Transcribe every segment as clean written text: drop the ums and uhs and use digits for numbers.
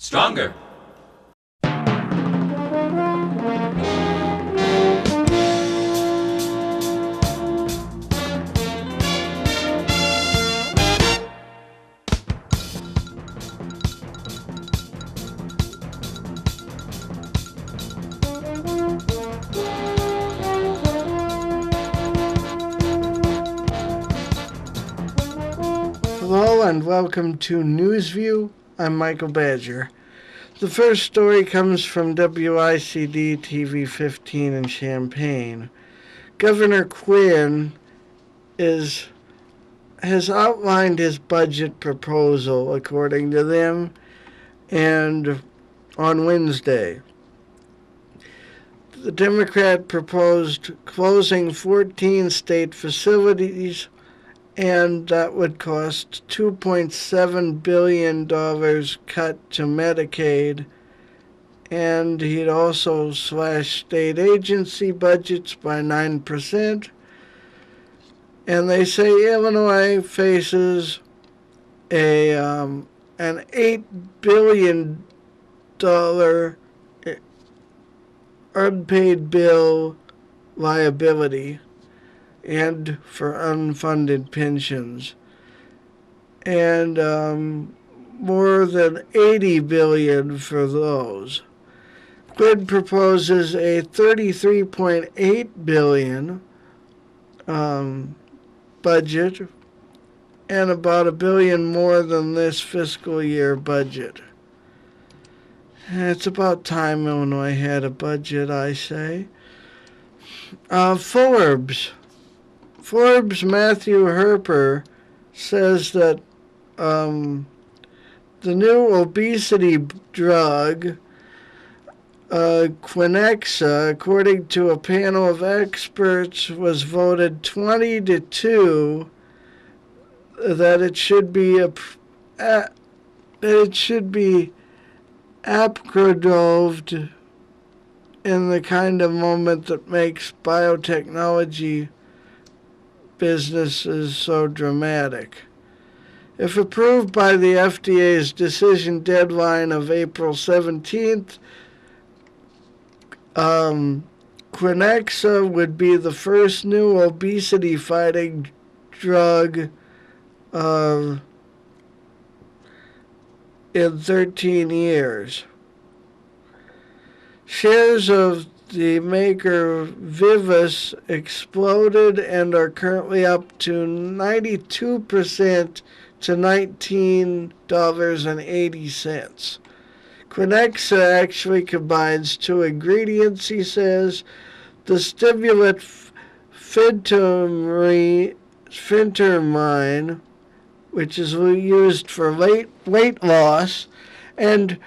Stronger. Hello and welcome to Newsview. I'm Michael Badger. The first story comes from WICD TV 15 in Champaign. Governor Quinn has outlined his budget proposal, according to them, and on Wednesday. The Democrat proposed closing 14 state facilities, and that would cost $2.7 billion cut to Medicaid, and he'd also slash state agency budgets by 9%. And they say Illinois faces an $8 billion unpaid bill liability and for unfunded pensions, and more than $80 billion for those. Quinn proposes a $33.8 billion budget, and about $1 billion more than this fiscal year budget. It's about time Illinois had a budget, I say. Forbes Matthew Herper says that the new obesity drug, Quinexxa, according to a panel of experts, was voted 20-2 that it should be approved in the kind of moment that makes biotechnology businesses so dramatic. If approved by the FDA's decision deadline of April 17th, Quinexxa would be the first new obesity-fighting drug in 13 years. Shares of the maker Vivus exploded and are currently up to 92% to $19.80. Quinexxa actually combines two ingredients, he says. The stimulant phentermine, which is used for weight loss, and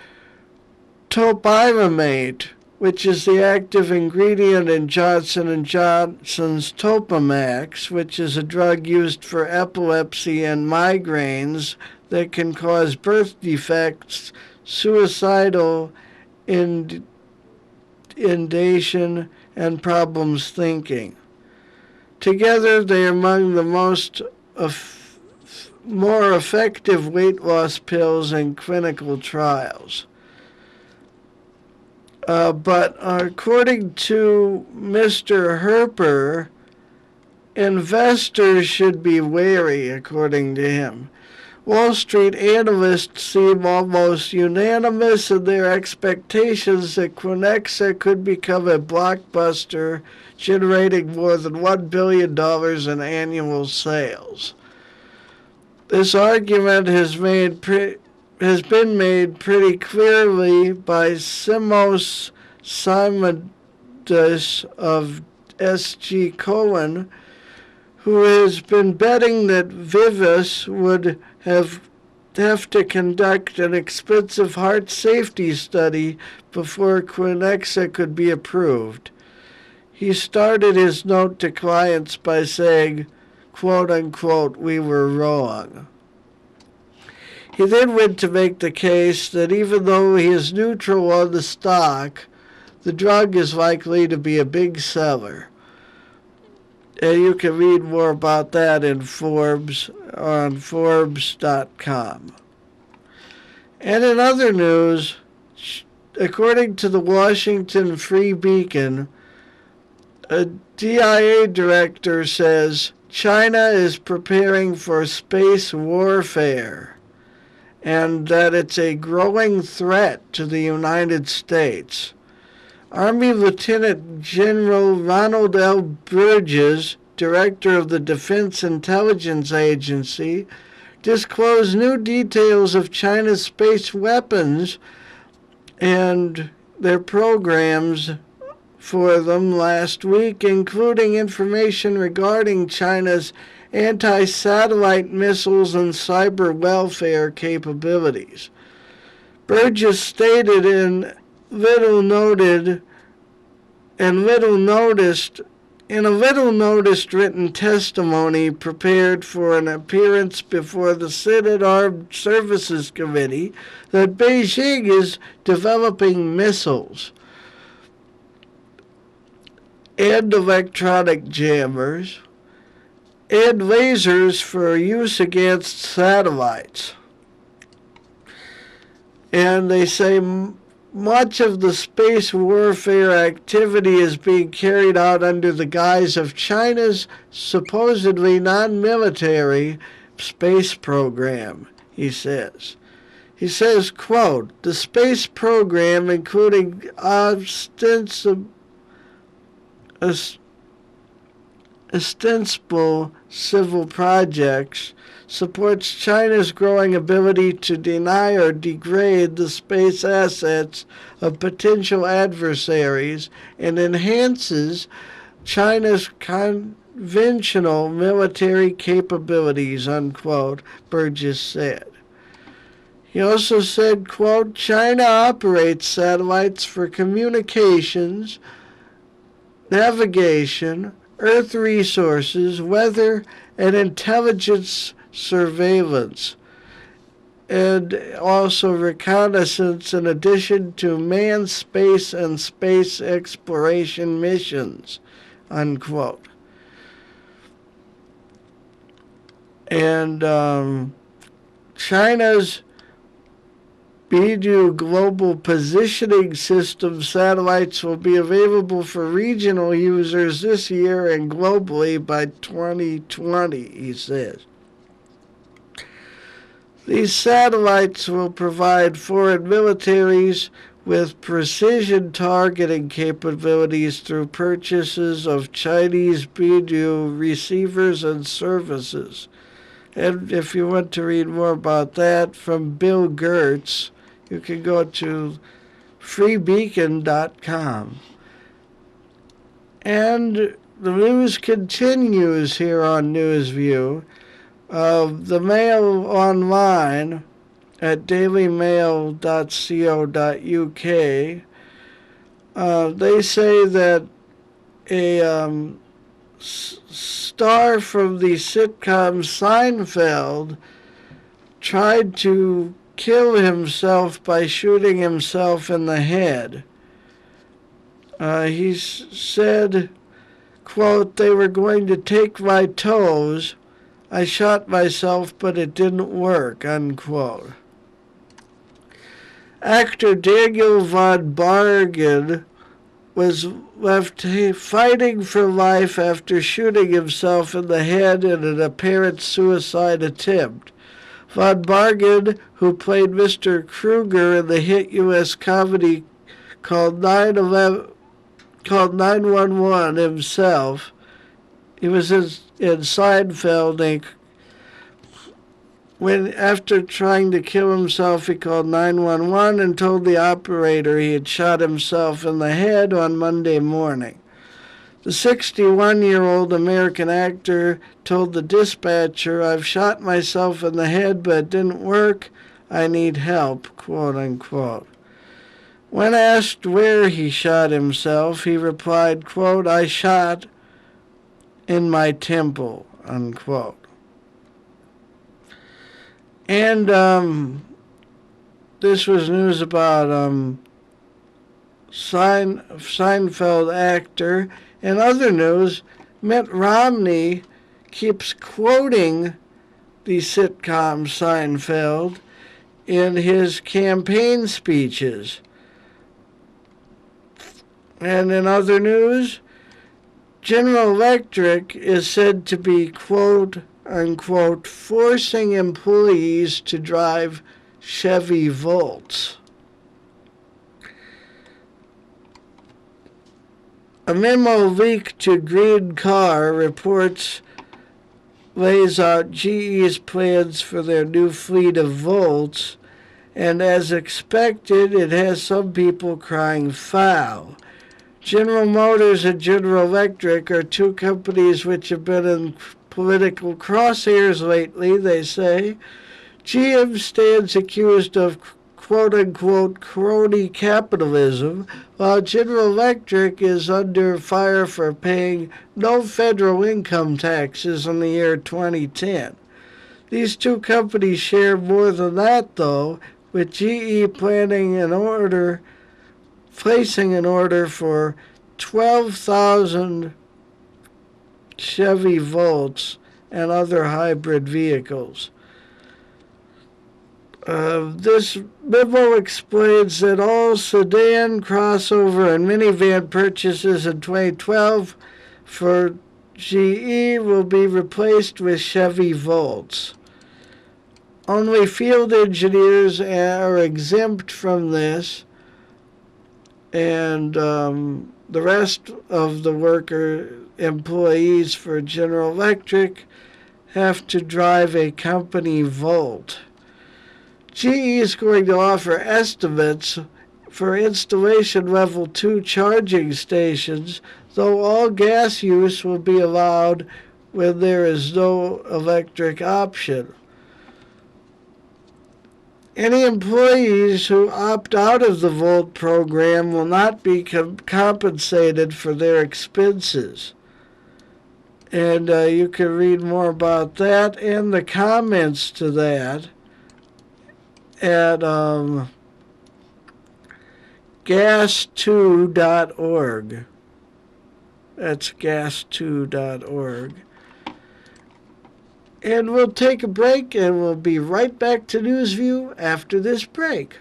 topiramate, which is the active ingredient in Johnson & Johnson's Topamax, which is a drug used for epilepsy and migraines that can cause birth defects, suicidal ideation, and problems thinking. Together, they are among the more effective weight loss pills in clinical trials. But according to Mr. Herper, investors should be wary, according to him. Wall Street analysts seem almost unanimous in their expectations that Quinexxa could become a blockbuster, generating more than $1 billion in annual sales. This argument has been made pretty clearly by Simos Simondis of S.G. Cohen, who has been betting that Vivus would have to conduct an expensive heart safety study before Quinexxa could be approved. He started his note to clients by saying, quote unquote, "we were wrong." He then went to make the case that even though he is neutral on the stock, the drug is likely to be a big seller. And you can read more about that in Forbes on Forbes.com. And in other news, according to the Washington Free Beacon, a DIA director says China is preparing for space warfare and that it's a growing threat to the United States. Army Lieutenant General Ronald L. Burgess, director of the Defense Intelligence Agency, disclosed new details of China's space weapons and their programs for them last week, including information regarding China's anti-satellite missiles and cyber welfare capabilities. Burgess stated in a little noticed written testimony prepared for an appearance before the Senate Armed Services Committee that Beijing is developing missiles and electronic jammers and lasers for use against satellites. And they say much of the space warfare activity is being carried out under the guise of China's supposedly non-military space program, he says. He says, quote, the space program, including ostensible civil projects, supports China's growing ability to deny or degrade the space assets of potential adversaries and enhances China's conventional military capabilities, unquote, Burgess said. He also said, quote, China operates satellites for communications, navigation, Earth resources, weather, and intelligence surveillance, and also reconnaissance in addition to manned space and space exploration missions, unquote. And China's Beidou Global Positioning System satellites will be available for regional users this year and globally by 2020, he says. These satellites will provide foreign militaries with precision targeting capabilities through purchases of Chinese Beidou receivers and services. And if you want to read more about that from Bill Gertz, you can go to freebeacon.com. And the news continues here on NewsView. The Mail Online at dailymail.co.uk, they say that a star from the sitcom Seinfeld tried to kill himself by shooting himself in the head. He said, quote, they were going to take my toes. I shot myself, but it didn't work, unquote. Actor Daniel von Bargen was left fighting for life after shooting himself in the head in an apparent suicide attempt. Von Bargen, who played Mr. Kruger in the hit U.S. comedy called 911 himself, he was in Seinfeld. When after trying to kill himself, he called 911 and told the operator he had shot himself in the head on Monday morning. The 61-year-old American actor told the dispatcher, I've shot myself in the head, but it didn't work. I need help, quote unquote. When asked where he shot himself, he replied, quote, I shot in my temple, unquote. And this was news about Seinfeld actor. In other news, Mitt Romney keeps quoting the sitcom Seinfeld in his campaign speeches. And in other news, General Electric is said to be, quote unquote, forcing employees to drive Chevy Volts. A memo leaked to Green Car reports lays out GE's plans for their new fleet of Volts, and as expected, it has some people crying foul. General Motors and General Electric are two companies which have been in political crosshairs lately, they say. GM stands accused of quote-unquote crony capitalism, while General Electric is under fire for paying no federal income taxes in the year 2010. These two companies share more than that, though, with GE placing an order for 12,000 Chevy Volts and other hybrid vehicles. This memo explains that all sedan, crossover, and minivan purchases in 2012 for GE will be replaced with Chevy Volts. Only field engineers are exempt from this, and the rest of the employees for General Electric have to drive a company Volt. GE is going to offer estimates for installation level 2 charging stations, though all gas use will be allowed when there is no electric option. Any employees who opt out of the Volt program will not be compensated for their expenses. And you can read more about that and the comments to that at gas2.org. That's gas2.org. And we'll take a break, and we'll be right back to Newsview after this break.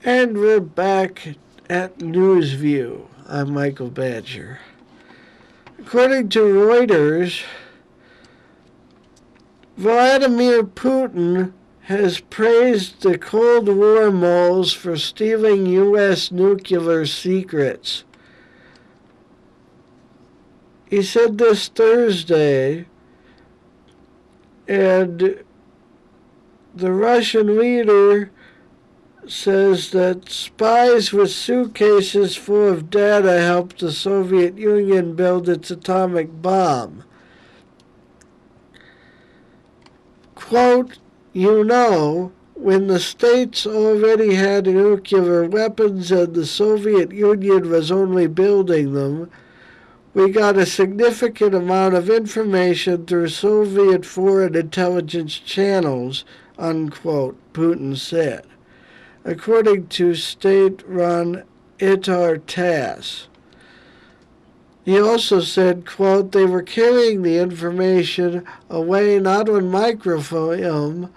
And we're back at Newsview. I'm Michael Badger. According to Reuters, Vladimir Putin has praised the Cold War moles for stealing U.S. nuclear secrets. He said this Thursday, and the Russian leader says that spies with suitcases full of data helped the Soviet Union build its atomic bomb. Quote, when the states already had nuclear weapons and the Soviet Union was only building them, we got a significant amount of information through Soviet foreign intelligence channels, unquote, Putin said, according to state-run Itar-TASS. He also said, quote, they were carrying the information away not on microfilm,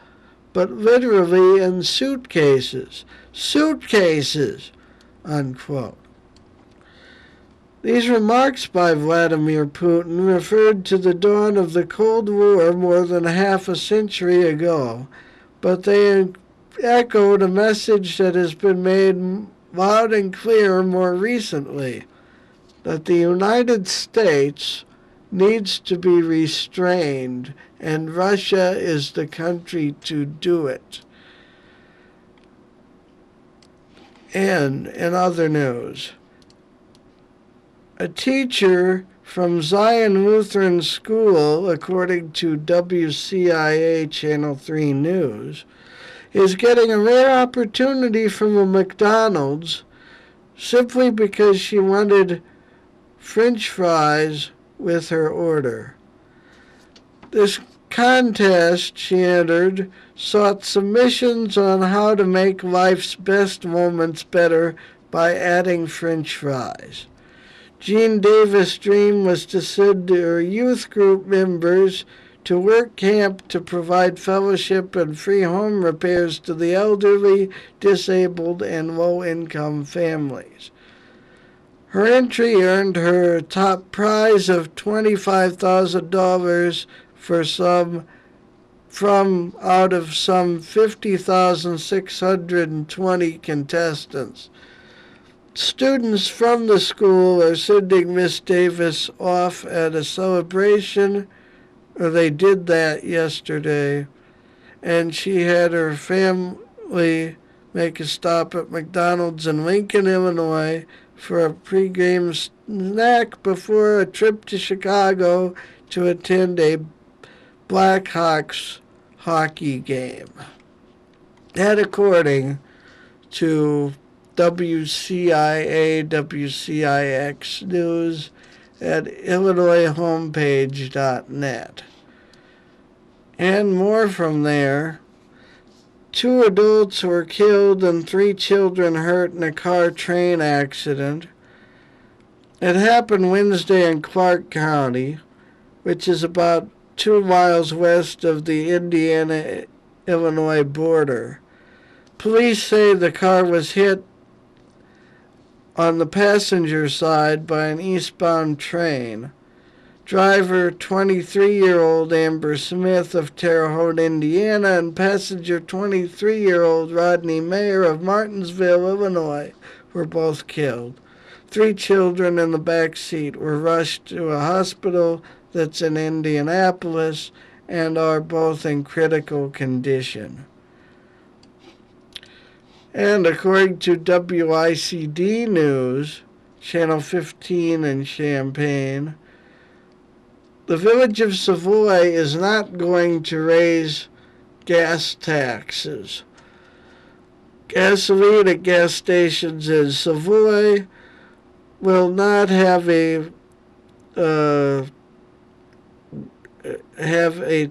but literally in suitcases. Suitcases, unquote. These remarks by Vladimir Putin referred to the dawn of the Cold War more than half a century ago, but they echoed a message that has been made loud and clear more recently, that the United States needs to be restrained, and Russia is the country to do it. And in other news, a teacher from Zion Lutheran School, according to WCIA Channel 3 News, is getting a rare opportunity from a McDonald's simply because she wanted French fries with her order. This contest she entered sought submissions on how to make life's best moments better by adding French fries. Jean Davis' dream was to send her youth group members to work camp to provide fellowship and free home repairs to the elderly, disabled, and low-income families. Her entry earned her a top prize of $25,000 from out of some 50,620 contestants. Students from the school are sending Miss Davis off at a celebration, or they did that yesterday, and she had her family make a stop at McDonald's in Lincoln, Illinois for a pregame snack before a trip to Chicago to attend a Blackhawks hockey game. That according to WCIA, WCIX News at IllinoisHomepage.net. And more from there. 2 adults were killed and 3 children hurt in a car-train accident. It happened Wednesday in Clark County, which is about 2 miles west of the Indiana-Illinois border. Police say the car was hit on the passenger side by an eastbound train. Driver 23-year-old Amber Smith of Terre Haute, Indiana, and passenger 23-year-old Rodney Mayer of Martinsville, Illinois, were both killed. 3 children in the back seat were rushed to a hospital that's in Indianapolis and are both in critical condition. And according to WICD News, Channel 15 in Champaign, the village of Savoy is not going to raise gas taxes. Gasoline at gas stations in Savoy will not have a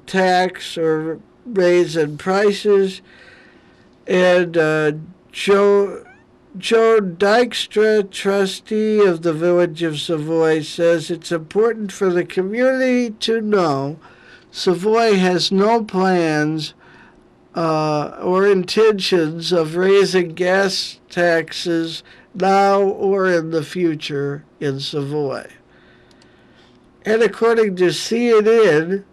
tax or raise in prices, and Joe Dykstra, trustee of the village of Savoy, says it's important for the community to know Savoy has no plans or intentions of raising gas taxes now or in the future in Savoy. And according to CNN,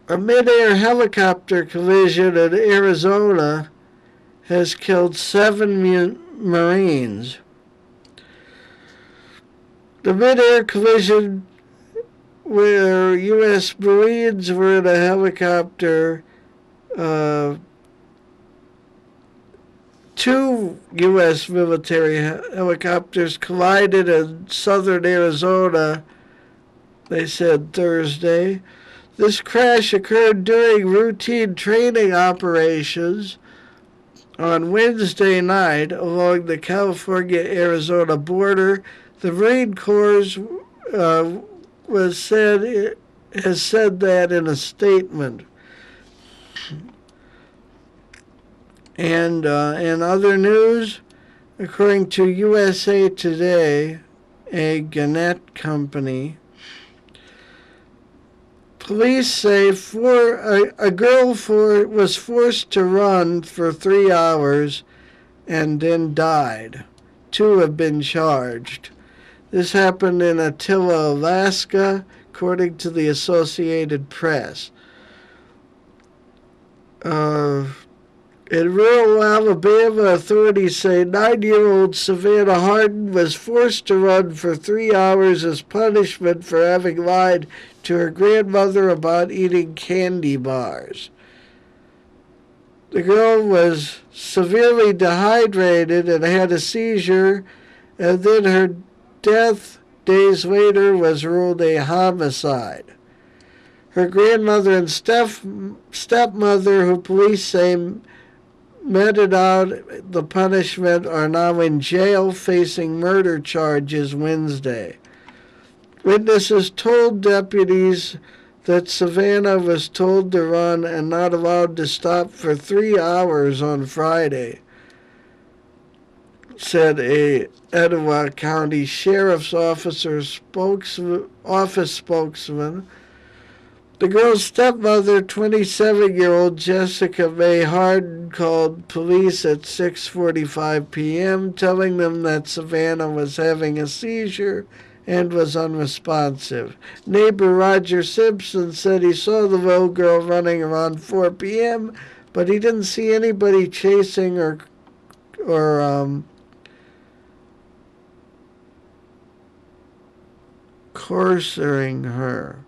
a mid-air helicopter collision in Arizona has killed 7 Marines. The mid-air collision where U.S. Marines were in a helicopter, 2 U.S. military helicopters collided in southern Arizona, they said Thursday. This crash occurred during routine training operations on Wednesday night along the California-Arizona border. The Marine Corps has said that in a statement. And in other news, according to USA Today, a Gannett company, Police say a girl was forced to run for 3 hours and then died. 2 have been charged. This happened in Attila, Alaska, according to the Associated Press. In rural Alabama, authorities say 9-year-old Savannah Hardin was forced to run for 3 hours as punishment for having lied to her grandmother about eating candy bars. The girl was severely dehydrated and had a seizure, and then her death days later was ruled a homicide. Her grandmother and stepmother, who police say meted out the punishment, are now in jail facing murder charges Wednesday. Witnesses told deputies that Savannah was told to run and not allowed to stop for 3 hours on Friday, said a Etowah County Sheriff's Office spokesman. The girl's stepmother, 27-year-old Jessica May Hardin, called police at 6:45 p.m., telling them that Savannah was having a seizure and was unresponsive. Neighbor Roger Simpson said he saw the little girl running around 4 p.m., but he didn't see anybody chasing or coursing her.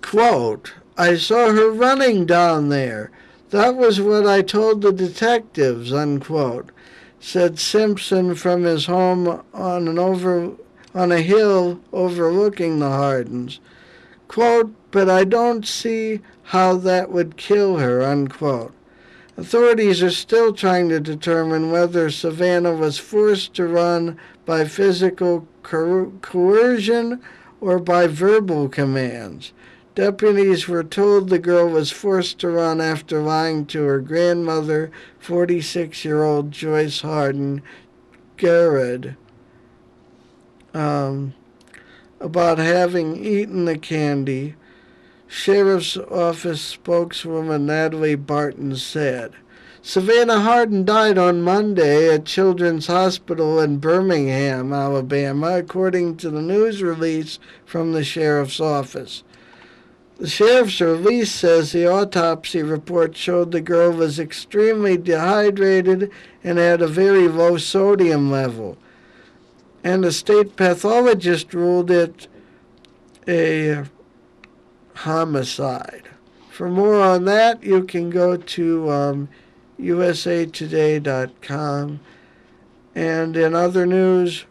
Quote, "I saw her running down there. That was what I told the detectives," unquote, said Simpson from his home on a hill overlooking the Hardins. Quote, "But I don't see how that would kill her," unquote. Authorities are still trying to determine whether Savannah was forced to run by physical coercion or by verbal commands. Deputies were told the girl was forced to run after lying to her grandmother, 46-year-old Joyce Hardin Garrett, about having eaten the candy. Sheriff's Office spokeswoman Natalie Barton said. Savannah Hardin died on Monday at Children's Hospital in Birmingham, Alabama, according to the news release from the sheriff's office. The sheriff's release says the autopsy report showed the girl was extremely dehydrated and had a very low sodium level, and the state pathologist ruled it a homicide. For more on that, you can go to usatoday.com. And in other news,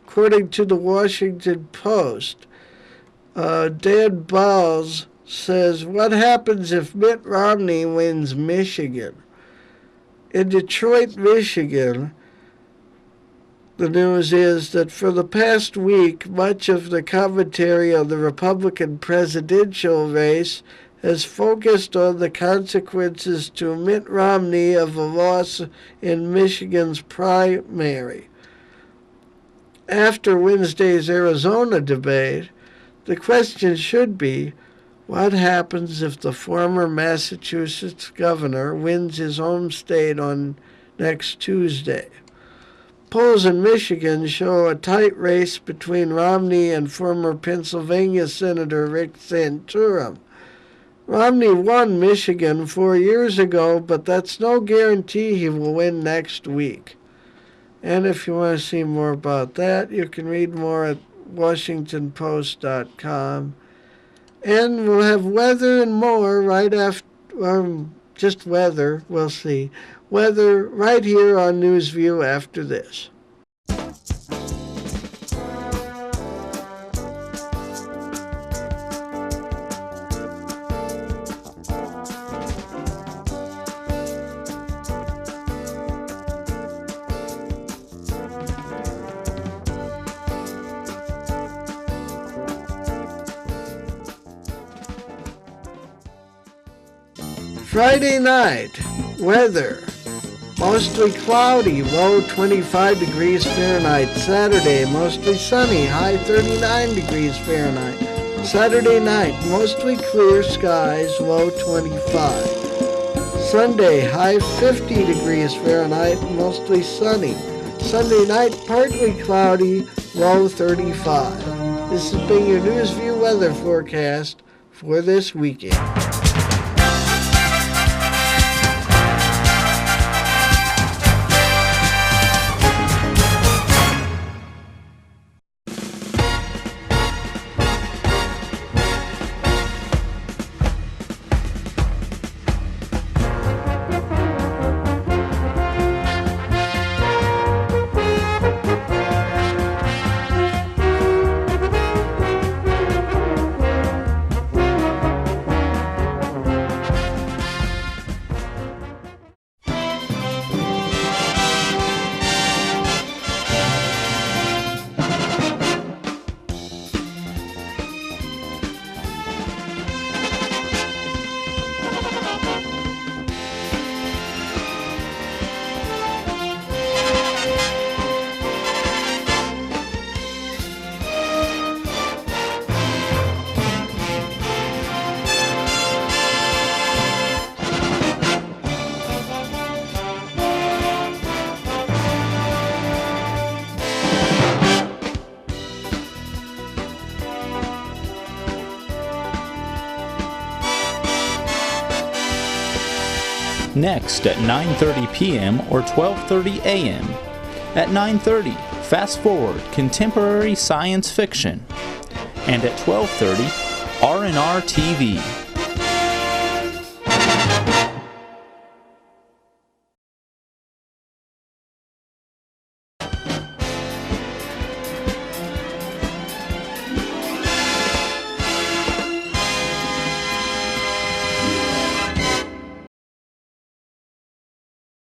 according to the Washington Post, Dan Bowles says, what happens if Mitt Romney wins Michigan? In Detroit, Michigan, the news is that for the past week, much of the commentary on the Republican presidential race has focused on the consequences to Mitt Romney of a loss in Michigan's primary. After Wednesday's Arizona debate, the question should be, what happens if the former Massachusetts governor wins his home state on next Tuesday? Polls in Michigan show a tight race between Romney and former Pennsylvania Senator Rick Santorum. Romney won Michigan 4 years ago, but that's no guarantee he will win next week. And if you want to see more about that, you can read more at WashingtonPost.com. And we'll have weather and more right after, just weather, we'll see. Weather right here on NewsView after this. Friday night, weather. mostly cloudy, low 25 degrees Fahrenheit. Saturday, mostly sunny, high 39 degrees Fahrenheit. Saturday night, mostly clear skies, low 25. Sunday, high 50 degrees Fahrenheit, mostly sunny. Sunday night, partly cloudy, low 35. This has been your Newsview weather forecast for this weekend. Next at 9:30 p.m. or 12:30 a.m. At 9:30, Fast Forward Contemporary Science Fiction. And at 12:30, R&R TV.